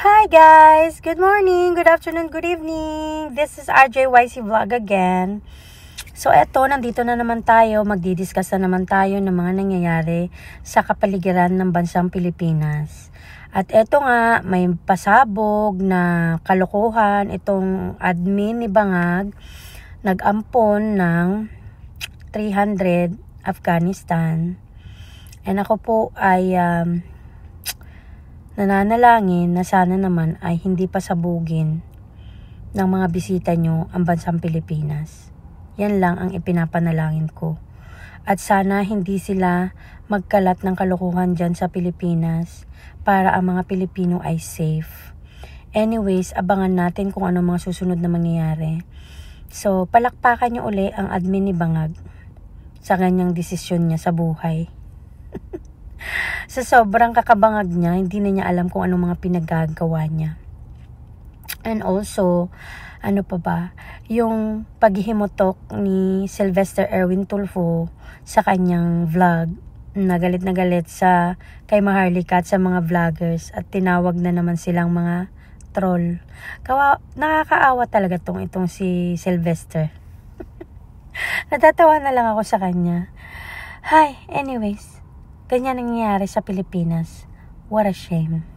Hi guys! Good morning, good afternoon, good evening. This is RJYC Vlog again. So eto, nandito na naman tayo. Magdidiscuss na naman tayo ng mga nangyayari sa kapaligiran ng bansang Pilipinas. At eto nga, may pasabog na kalokohan itong admin ni Bangag. Nag-ampon ng 300 Afghanistan. And ako po ay nananalangin na sana naman ay hindi pasabugin ng mga bisita nyo ang bansang Pilipinas. Yan lang ang ipinapanalangin ko. At sana hindi sila magkalat ng kalokohan dyan sa Pilipinas para ang mga Pilipino ay safe. Anyways, abangan natin kung ano mga susunod na mangyayari. So, palakpakan nyo uli ang admin ni Bangag sa ganyang desisyon niya sa buhay. Sa sobrang kakabangag niya, hindi na niya alam kung anong mga pinagagawa niya. And also, ano pa ba, yung paghihimutok ni Sylvester Erwin Tulfo sa kanyang vlog, na galit sa kay Maharlika at sa mga vloggers at tinawag na naman silang mga troll. Nakakaawa talaga itong si Sylvester. Natatawa na lang ako sa kanya. Hi, anyways. Ganyan nangyayari sa Pilipinas. What a shame.